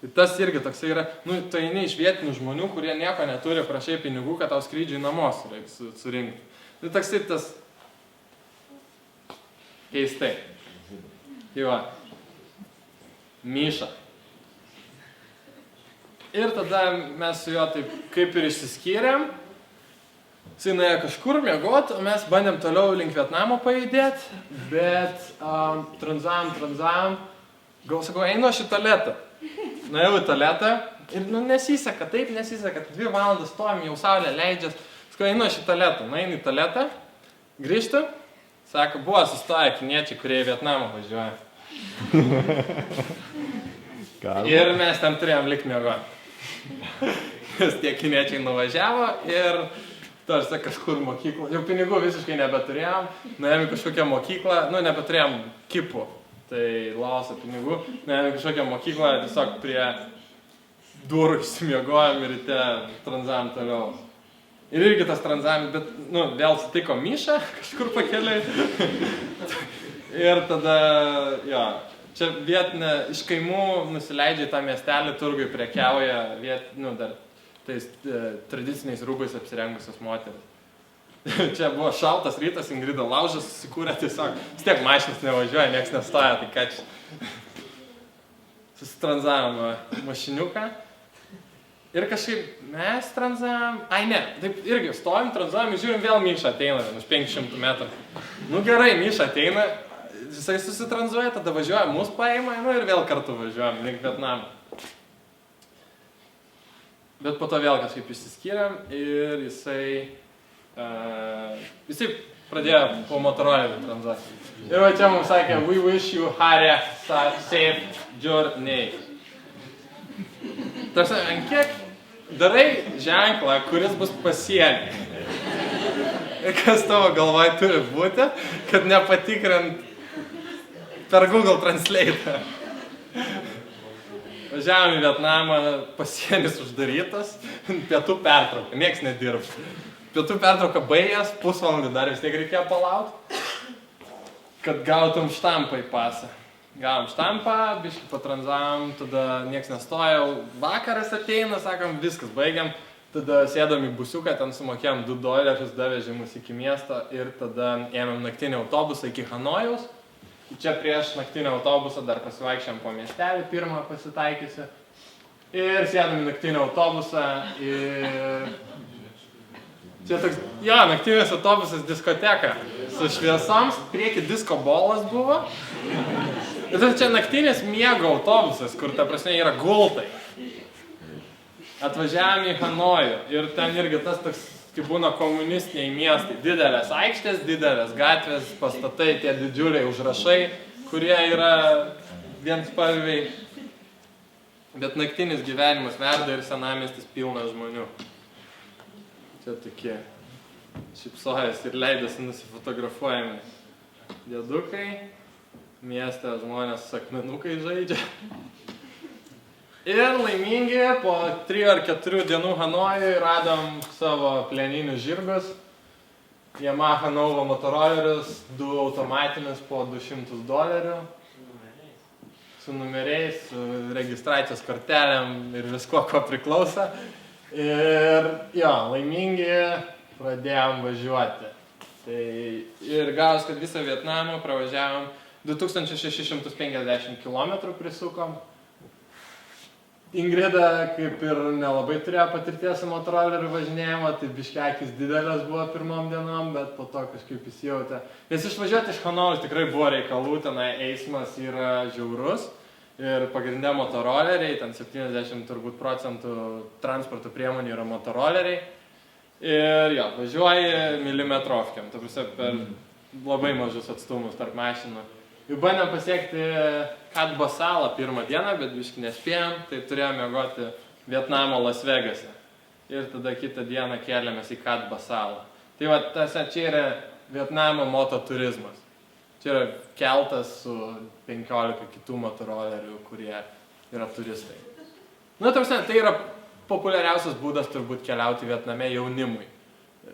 Ir tas irgi toksai yra, nu, tu eini iš vietinių žmonių, kurie nieko neturi, prašai pinigų, kad tau skrydžiai namos reikia surinkti. Tai toksai tas keistai. Tai va, Myša. Ir tada mes su juo taip kaip ir išsiskyrėm. Jisai nuėjo kažkur miegot, o mes bandėm toliau link Vietnamo pajudėti, bet tranzavom. Gal sakau, einu aš į tualetą. Nuėjau į tualetą ir nesiseka, taip nesiseka, 2 valandas stovim, jau saulė leidžias. Sakau, einu aš į tualetą, nueinu į tualetą, grįžtu, sako, buvo sustoję kiniečiai, kurie į Vietnamą važiuoja. Ir mes ten turėjom likt miegoti. Nes tie kiniečiai nuvažiavo ir tarsi kažkur mokyklą, jau pinigų visiškai nebeturėjom, nuėjom į kažkokią mokyklą, nu nebeturėjom kipų, tai Laoso pinigų, nuėjom į kažkokią mokyklą, tiesiog prie durų išsimiegojom ir ryte tranzavom toliau. Ir irgi tas tranzavimas, bet, nu, vėl sutiko Myšą kažkur pakeliai. Ir tada, jo, čia vietinė, iš kaimų nusileidžia į tą miestelį, turgui prekiauja, nu, dar tais tradiciniais rūbais apsirengusios moteris. Čia buvo šaltas rytas, Ingrida laužas susikūrė tiesiog, vis tiek mašinas nevažiuoja, nieks nestoja, tai ką čia. Susitranzavom mašiniuką ir kažkaip mes tranzavom, ai ne, taip irgi stovim, tranzavom ir žiūrim, vėl Myša ateina už 500 metrų. Nu gerai, Myša ateina, jisai susitranzuoja, tada važiuoja, mus paima, nu ir vėl kartu važiuojam link Vietnamo. Bet po to vėl kažkaip išsiskyrėm ir jisai pradėjo po motoroleriu tranzuoti. Ir va čia mums sakė, we wish you Hare safe journey. Tarsi, ant kiek darai ženklą, kuris bus pasienį. Ir kas tavo galvoj turi būti, kad nepatikrint per Google Translate. Važiavom į Vietnamą, pasienis uždarytas, pietų pertrauka, nieks nedirba. Pietų pertrauka baigęs, pusvalandį dar vis tiek reikėjo palaukti, kad gautum štampą į pasą. Gavom štampą, biškį patranzavom, tada nieks nestoja, vakaras ateina, sakom, viskas, baigiam. Tada sėdom į busiuką, ten sumokėjom $2, davežė mus iki miesto ir tada ėmėm naktinį autobusą iki Hanojaus. Čia prieš naktinį autobusą dar pasivaikščiam po miestelį, pirmą pasitaikysiu. Ir sėdam į naktinį autobusą ir... Čia toks, jo, naktinis autobusas diskoteka su šviesoms, prieki disko bolas buvo. Ir čia naktinis miego autobusas, kur ta prasme yra gultai. Atvažiavome į Hanojų ir ten irgi tas toks, kaip būna komunistiniai miestai. Didelės aikštės, didelės gatvės, pastatai, tie didžiuliai užrašai, kurie yra vienspalviai. Bet naktinis gyvenimas verda ir senamiestis pilnas žmonių. Čia tokie šipsojas ir leidasi nusifotografuojami dėdukai. mieste žmonės su akmenukai žaidžia. Ir laimingi po 3 ar 4 dienų Hanojui radom savo plieninius žirgus. Yamaha Nova motorolerius, 2 automatinius po $200. Su numeriais, su registracijos kortelėm ir visko, ko priklauso. Ir jo, laimingi pradėjom važiuoti. Tai ir gavus, kad visą Vietnamą pravažiavom 2650 km prisukom. Ingrida kaip ir nelabai turėjo patirties su motoroleriu važinėjimo, tai biškekis didelės buvo pirmom dienom, bet po to kažkaip įsijautė. Nes išvažiuoti iš Hanojaus tikrai buvo reikalų, tenai eismas yra žiaurus. Ir pagrindė motoroleriai, ten 70% turbūt transporto priemonių yra motoroleriai. Ir jo, važiuoji milimetrovkiam, ta prasme per labai mažus atstumus tarp mašinų. Jau bandėm pasiekti Katba salą pirmą dieną, bet biškį nespėjom, tai turėjom miegoti Vietnamo Las Vegase. Ir tada kitą dieną kėlėmės į Katba salą. Tai va, čia yra Vietnamo mototurizmas. Čia yra keltas su 15 kitų motorolerių, kurie yra turistai. Nu, tarsi, tai yra populiariausias būdas turbūt keliauti Vietname jaunimui.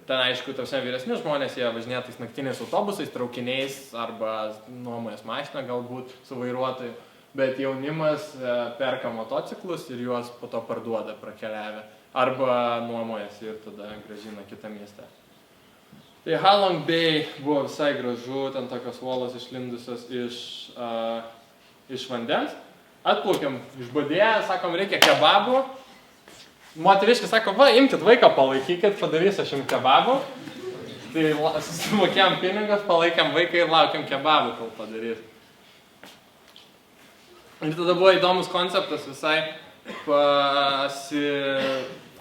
Ten, aišku, tarsi vyresni žmonės, jie važinėja tais naktiniais autobusais, traukiniais arba nuomojas mašiną galbūt su vairuotoju. Bet jaunimas perka motociklus ir juos po to parduoda prakeliavę. Arba nuomojasi ir tada grąžina kitą miestą. Tai Halong Bay buvo visai gražu, ten tokios uolos išlindusios iš vandens. Atplaukėm išbadėję, sakom, reikia kebabų. Moteriškis sako, va, imkit vaiką, palaikykit, padarysiu aš jums kebabų. Tai susimokėjom pinigus, palaikėm vaiką ir laukiam kebabų, kol padarys. Ir tada buvo įdomus konceptas visai,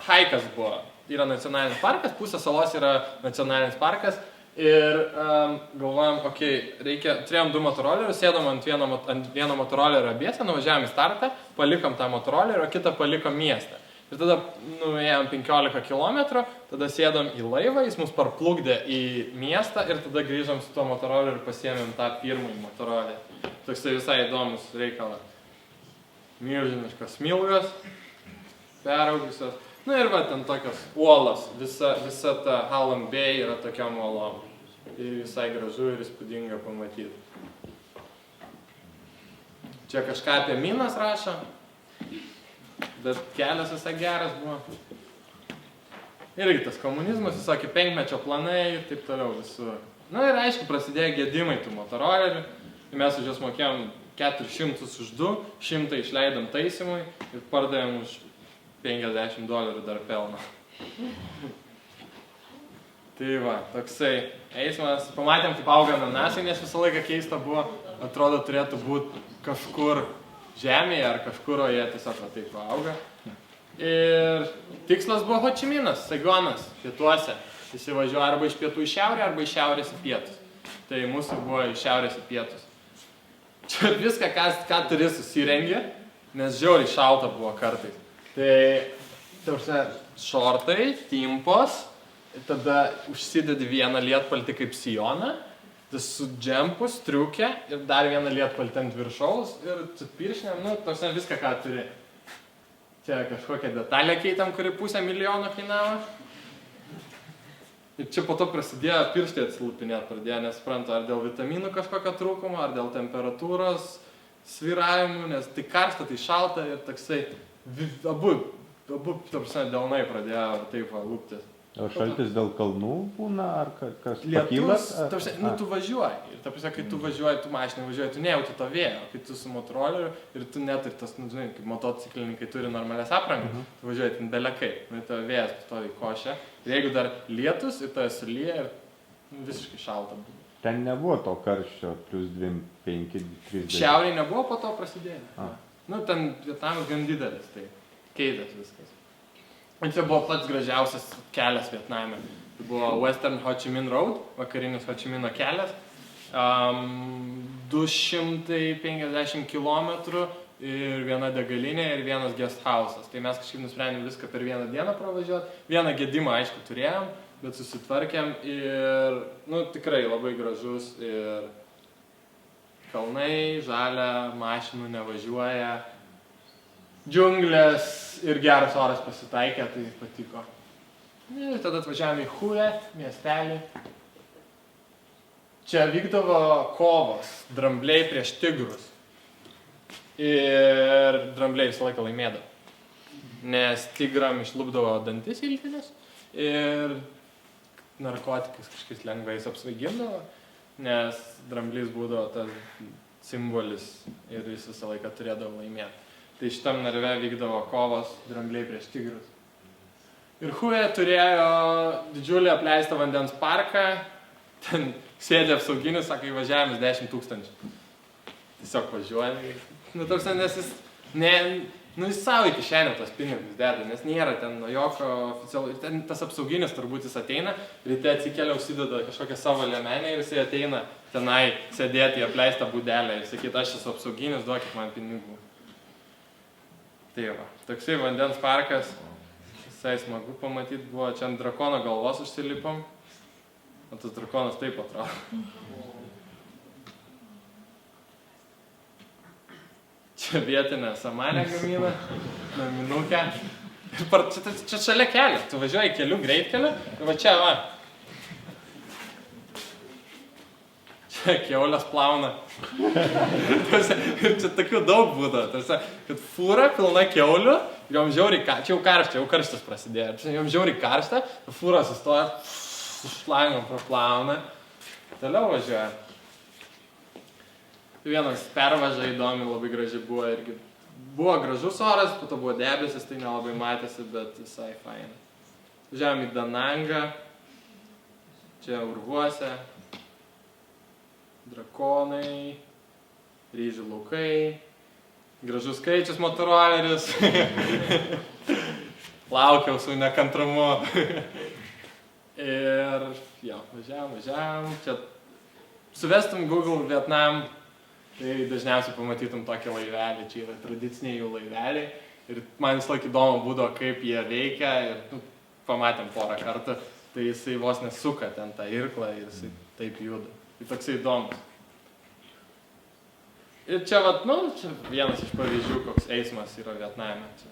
haikas buvo. Yra nacionalinis parkas, pusė salos yra nacionalinis parkas ir galvojom, turėjom 2 motorolerius, sėdom ant vieno motorolerio abiese, nuvažiavom į startą, palikom tą motorolerį, o kitą palikom miestą. Ir tada nuėjom 15 km, tada sėdom į laivą, jis mus parplukdė į miestą ir tada grįžom su tuo motoroleriu ir pasiėmėm tą pirmąjį motorolerį. Toksai visai įdomus reikalas. Milžiniškos smilgos, peraugusios. Na ir va, ten tokios uolos, visa ta Halong Bay yra tokiom uolom. Ir visai gražu ir įspūdinga pamatyti. Čia kažką apie minas rašo, bet kelias visai geras buvo. Irgi tas komunizmas, visokie 5-mečio planai ir taip toliau visur. Na ir aišku, prasidėjo gedimai tų motorolerių. Mes už juos mokėjom 400 už 2, 100 išleidom taisymui ir pardavėm už $50 dar pelno. Tai va, toksai eismas. Pamatėm, kaip auga ananasai, nes visą laiką keista buvo. Atrodo, turėtų būti kažkur žemėje ar kažkur, o jie tiesiog va taip auga. Ir tikslas buvo Ho Chi Minas, Saigonas, pietuose. Įsivažiuoja arba iš pietų į šiaurę, arba iš šiaurės į pietus. Tai mūsų buvo iš šiaurės į pietus. Čia viską, ką turi susirengi, nes žiauriai šalta buvo kartais. Tai, šortai, timpos, tada užsidedi vieną lietpaltį kaip sijoną, su džempu, striukę ir dar vieną lietpaltį ant viršaus ir su piršinėm, viską, ką turi. Čia kažkokią detalę keitėm, kuri $500,000 kainavo. Ir čia po to prasidėjo pirštai atsilupinėt pradėjo, nesuprantu, ar dėl vitaminų kažkokio trūkumo, ar dėl temperatūros svyravimų, nes tai karšta, tai šalta ir toksai abu delnai pradėjo taip lūptis. O šaltis dėl kalnų būna, ar kas pakylas? Tu važiuoji. Ir kai tu važiuoji, tu mašinai važiuoji, tu nejauti to vėjo, kai tu su motoroleriu ir tu net ir tas, žinai, kaip motociklininkai turi normalias aprangas, tu važiuoji ten belekai, to vėjas pastoviai košia. Ir jeigu dar lietus ir to sulyja ir visiškai šalta buvo. Ten nebuvo to karščio, plus 2, 5, 3. Šiauriai nebuvo, po to prasidėjo. Ten Vietnamas gan didelis, tai keitės viskas. Ir čia buvo pats gražiausias kelias Vietname. Tai buvo Western Ho Chi Minh Road, vakarinis Ho Chi Minho kelias. 250 km ir viena degalinė ir vienas guest house'as. Tai mes kažkaip nusprendėm viską per vieną dieną pravažiuoti. Vieną gedimą, aišku, turėjom, bet susitvarkėm ir, tikrai labai gražus ir kalnai, žalia, mašinų nevažiuoja, džiunglės ir geras oras pasitaikė, tai patiko. Ir tada atvažiavome į Hue, miestelį. Čia vykdavo kovos, drambliai prieš tigrus. Ir drambliai visą laiką laimėdavo. Nes tigram išlupdavo dantis iltinis ir narkotikais kažkaip lengvai jis apsvaigindavo, nes dramblys būdavo tas simbolis ir jis visą laiką turėdavo laimėti. Tai šitam narve vykdavo kovos drambliai prieš tigrus. Ir Hue turėjo didžiulį apleistą vandens parką, ten sėdė apsauginis, sako, įvažiavimas 10 000. Tiesiog važiuoja. Nu, tarsi, nes jis, jis savo į kišenę tos pinigus deda, nes nėra ten jokio oficialų. Ten tas apsauginis turbūt jis ateina, ryte atsikelia, užsideda kažkokią savo liemenę ir jis ateina tenai sėdėti į apleistą būdelę ir sakyti, aš esu apsauginis, duokit man pinigų. Tai va, toksai vandens parkas, visai smagu pamatyti buvo, čia ant drakono galvos užsilipom, o tas drakonas taip atrodo. Čia vietinė samanė gamina, naminukę. Čia šalia kelio, tu važiuoji keliu, greitkeliu, ir va čia va. Čia kiaulės plauna. Ir čia tokių daug būdavo, kad fūra pilna kiaulių, ir jom žiauriai karšta, čia jau karštas prasidėjo, jom žiauriai karšta, fūra sustoja, šlangom praplauna, toliau važiuoja. Vienas pervaža įdomi, labai graži buvo irgi. Buvo gražus oras, po to buvo debesis, tai nelabai matėsi, bet visai faina. Važiavom į Danangą, čia urvuose, drakonai, ryžių laukai, gražus skaičius motoroleris, laukiau su nekantrumu. Ir jo, važiavom, čia suvestum Google Vietnam, tai dažniausiai pamatytum tokį laivelį, čia yra tradiciniai jų laiveliai. Ir man vis laik įdomu būdavo, kaip jie veikia ir pamatėm porą kartų, tai jisai vos nesuka ten tą irklą ir jisai taip juda. Tai toksai įdomus. Ir čia, čia vienas iš pavyzdžių, koks eismas yra Vietname. Čia